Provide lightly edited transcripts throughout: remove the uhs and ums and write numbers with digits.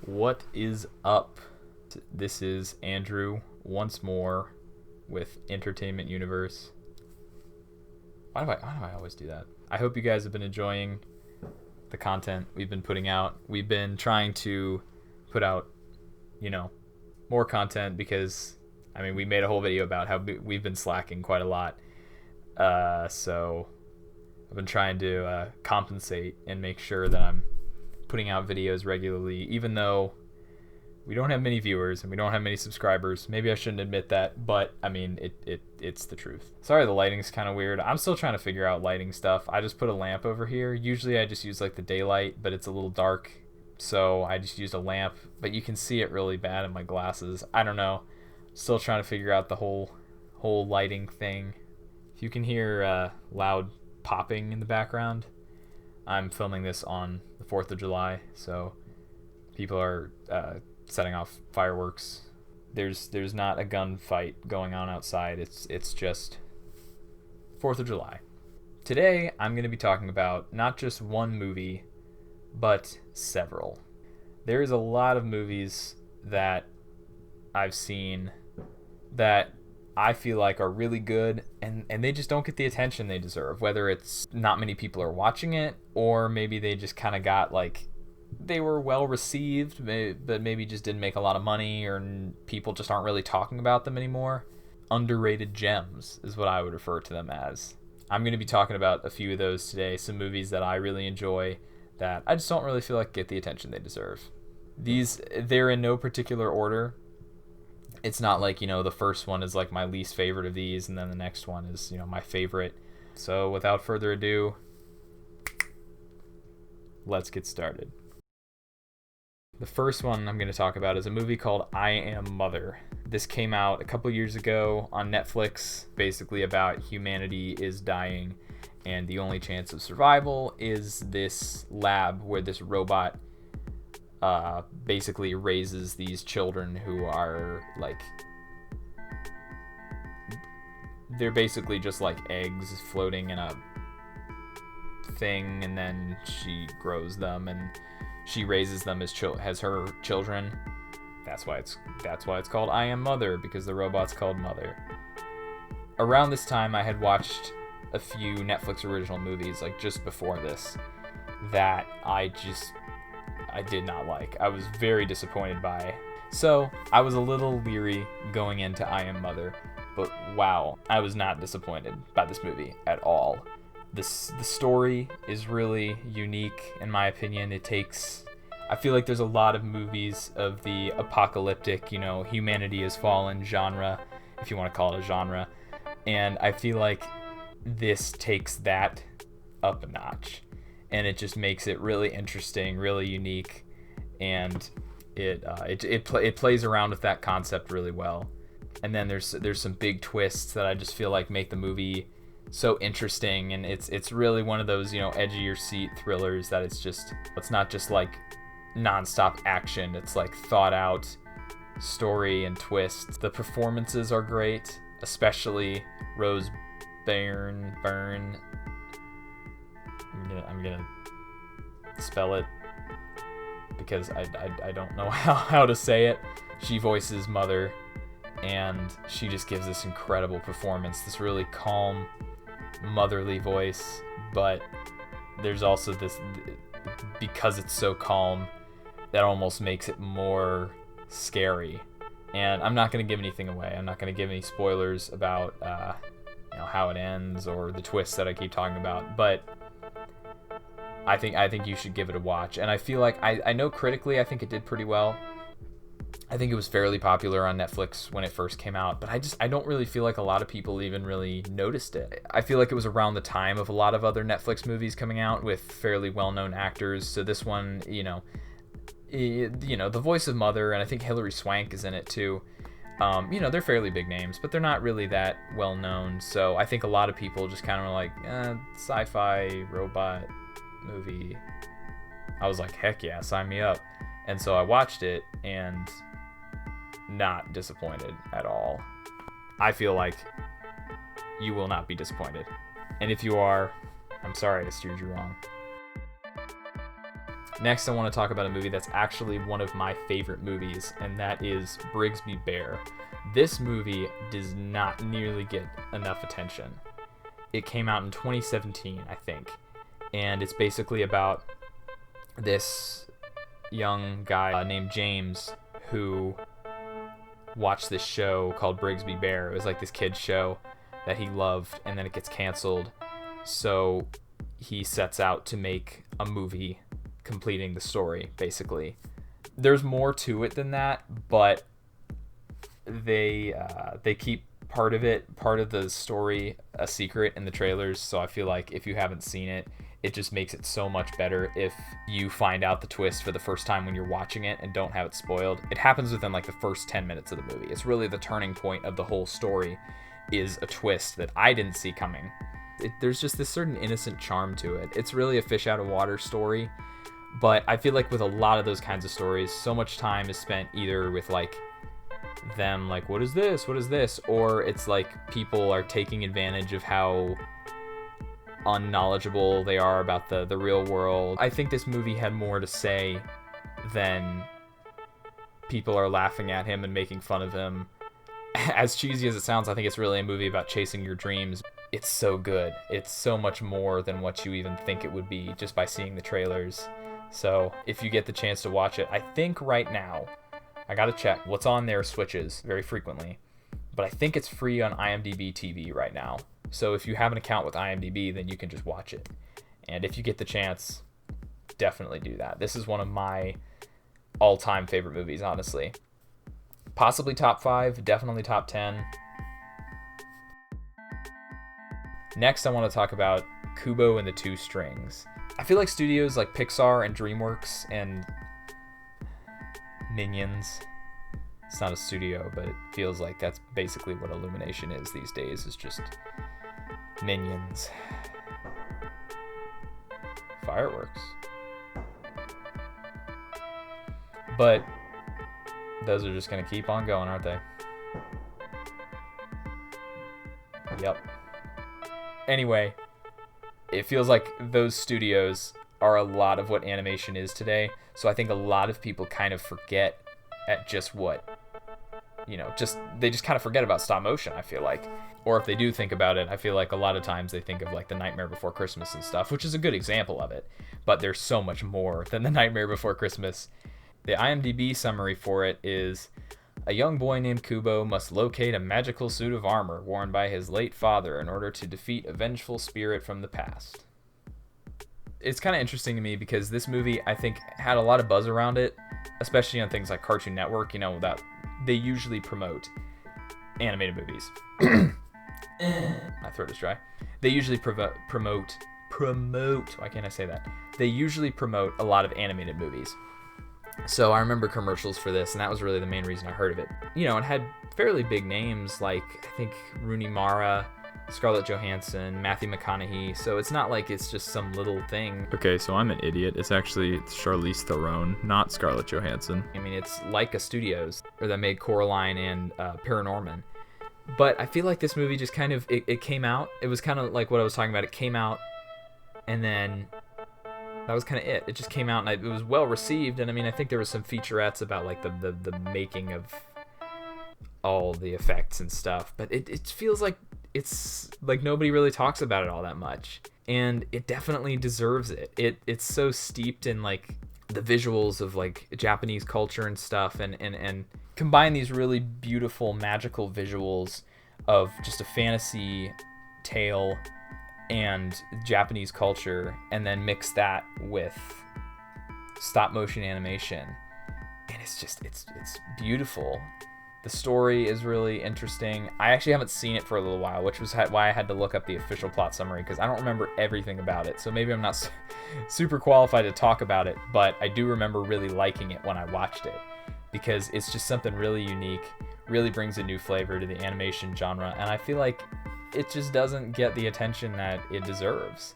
What is up? This is Andrew once more with Entertainment Universe. Why do I always do that? I hope you guys have been enjoying the content we've been putting out. We've been trying to put out, more content because, we made a whole video about how we've been slacking quite a lot. So I've been trying to compensate and make sure that I'm putting out videos regularly, even though we don't have many viewers and we don't have many subscribers. Maybe I shouldn't admit that, but it's the truth. Sorry, the lighting's kind of weird. I'm still trying to figure out lighting stuff. I just put a lamp over here. Usually I just use like the daylight, but it's a little dark, so I just used a lamp, but you can see it really bad in my glasses. I don't know. Still trying to figure out the whole lighting thing. If you can hear loud popping in the background, I'm filming this on the 4th of July, so people are setting off fireworks. There's not a gunfight going on outside. It's just 4th of July. Today, I'm going to be talking about not just one movie, but several. There's a lot of movies that I've seen that I feel like are really good, and they just don't get the attention they deserve, whether it's not many people are watching it, or maybe they just kind of got like, they were well received, but maybe just didn't make a lot of money, or people just aren't really talking about them anymore. Underrated gems is what I would refer to them as. I'm going to be talking about a few of those today, some movies that I really enjoy that I just don't really feel like get the attention they deserve. They're in no particular order. It's not like, the first one is like my least favorite of these, and then the next one is, my favorite. So without further ado, let's get started. The first one I'm going to talk about is a movie called I Am Mother. This came out a couple years ago on Netflix, basically about humanity is dying, and the only chance of survival is this lab where this robot basically raises these children who are like, they're basically just like eggs floating in a thing, and then she grows them and she raises them as her children. That's why it's called I Am Mother, because the robot's called Mother. Around this time, I had watched a few Netflix original movies, like just before this, that I did not like. I was very disappointed by. So I was a little leery going into I Am Mother, but wow, I was not disappointed by this movie at all. The story is really unique, in my opinion. I feel like there's a lot of movies of the apocalyptic, humanity has fallen genre, if you want to call it a genre, and I feel like this takes that up a notch, and it just makes it really interesting, really unique, and it plays around with that concept really well. And then there's some big twists that I just feel like make the movie so interesting, and it's really one of those, edge of your seat thrillers that it's not just like nonstop action. It's like thought out story and twists. The performances are great, especially Rose Byrne. I'm gonna spell it because I don't know how to say it. She voices Mother, and she just gives this incredible performance, this really calm, motherly voice, but there's also this, because it's so calm, that almost makes it more scary. And I'm not going to give anything away. I'm not going to give any spoilers about how it ends or the twists that I keep talking about, but I think you should give it a watch. And I feel like I know critically I think it did pretty well. I think it was fairly popular on Netflix when it first came out, but I don't really feel like a lot of people even really noticed it. I feel like it was around the time of a lot of other Netflix movies coming out with fairly well-known actors. So this one, the voice of Mother, and I think Hilary Swank is in it too. They're fairly big names, but they're not really that well-known. So I think a lot of people just kind of were like, sci-fi robot movie. I was like, heck yeah, sign me up. And so I watched it, and not disappointed at all. I feel like you will not be disappointed. And if you are, I'm sorry I steered you wrong. Next, I want to talk about a movie that's actually one of my favorite movies, and that is Brigsby Bear. This movie does not nearly get enough attention. It came out in 2017, I think, and it's basically about this young guy named James who watched this show called Brigsby Bear. It was like this kid's show that he loved, and then it gets canceled. So he sets out to make a movie completing the story, basically. There's more to it than that, but they keep part of the story a secret in the trailers. So I feel like if you haven't seen it, it just makes it so much better if you find out the twist for the first time when you're watching it and don't have it spoiled. It happens within like the first 10 minutes of the movie. It's really the turning point of the whole story is a twist that I didn't see coming. There's just this certain innocent charm to it. It's really a fish out of water story, but I feel like with a lot of those kinds of stories, so much time is spent either with like them like, what is this, or it's like people are taking advantage of how unknowledgeable they are about the real world. I think this movie had more to say than people are laughing at him and making fun of him. As cheesy as it sounds, I think it's really a movie about chasing your dreams. It's so good. It's so much more than what you even think it would be just by seeing the trailers. So if you get the chance to watch it, I think right now, I gotta check, what's on there switches very frequently, but I think it's free on IMDb TV right now. So if you have an account with IMDb, then you can just watch it. And if you get the chance, definitely do that. This is one of my all-time favorite movies, honestly. Possibly top 5, definitely top 10. Next, I want to talk about Kubo and the Two Strings. I feel like studios like Pixar and DreamWorks and Minions, it's not a studio, but it feels like that's basically what Illumination is these days, is just Minions. Fireworks. But those are just going to keep on going, aren't they? Yep. Anyway, it feels like those studios are a lot of what animation is today. So I think a lot of people kind of forget at just what, they just kind of forget about stop motion, I feel like. Or if they do think about it, I feel like a lot of times they think of like The Nightmare Before Christmas and stuff, which is a good example of it. But there's so much more than The Nightmare Before Christmas. The IMDb summary for it is, a young boy named Kubo must locate a magical suit of armor worn by his late father in order to defeat a vengeful spirit from the past. It's kind of interesting to me because this movie, I think, had a lot of buzz around it, especially on things like Cartoon Network, that they usually promote animated movies. My throat is dry. They usually promote, why can't I say that? They usually promote a lot of animated movies. So I remember commercials for this, and that was really the main reason I heard of it. It had fairly big names like, I think, Rooney Mara, Scarlett Johansson, Matthew McConaughey, so it's not like it's just some little thing. Okay, so I'm an idiot. It's actually Charlize Theron, not Scarlett Johansson. I mean, it's Leica Studios, or that made Coraline and Paranorman. But I feel like this movie just kind of, it came out, it was kind of like what I was talking about, it came out, and then that was kind of it. It just came out, and it was well received, and I mean, I think there was some featurettes about like the making of all the effects and stuff, but it feels like it's like nobody really talks about it all that much, and it definitely deserves it. It's so steeped in like the visuals of like Japanese culture and stuff, and combine these really beautiful magical visuals of just a fantasy tale and Japanese culture, and then mix that with stop motion animation, and it's beautiful. The story is really interesting. I actually haven't seen it for a little while, which was why I had to look up the official plot summary, because I don't remember everything about it, so maybe I'm not super qualified to talk about it, but I do remember really liking it when I watched it, because it's just something really unique, really brings a new flavor to the animation genre, and I feel like it just doesn't get the attention that it deserves.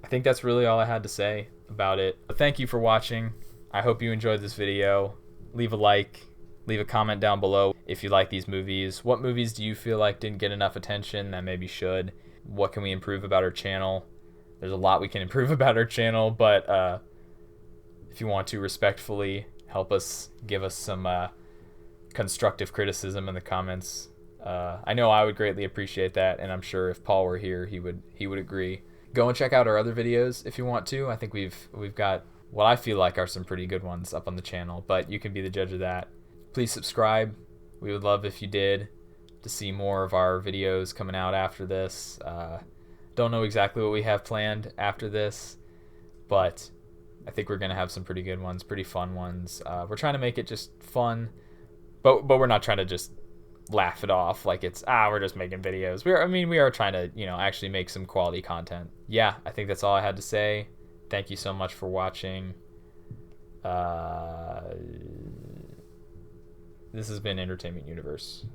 I think that's really all I had to say about it. But thank you for watching. I hope you enjoyed this video. Leave a like, leave a comment down below if you like these movies. What movies do you feel like didn't get enough attention that maybe should? What can we improve about our channel? There's a lot we can improve about our channel, but if you want to respectfully help us, give us some constructive criticism in the comments. I know I would greatly appreciate that, and I'm sure if Paul were here, he would agree. Go and check out our other videos if you want to. I think we've got what I feel like are some pretty good ones up on the channel, but you can be the judge of that. Please subscribe. We would love if you did, to see more of our videos coming out after this. Don't know exactly what we have planned after this, but I think we're gonna have some pretty good ones, pretty fun ones. We're trying to make it just fun, but we're not trying to just laugh it off like it's we're just making videos. We are trying to, you know, actually make some quality content. Yeah, I think that's all I had to say. Thank you so much for watching. This has been Entertainment Universe.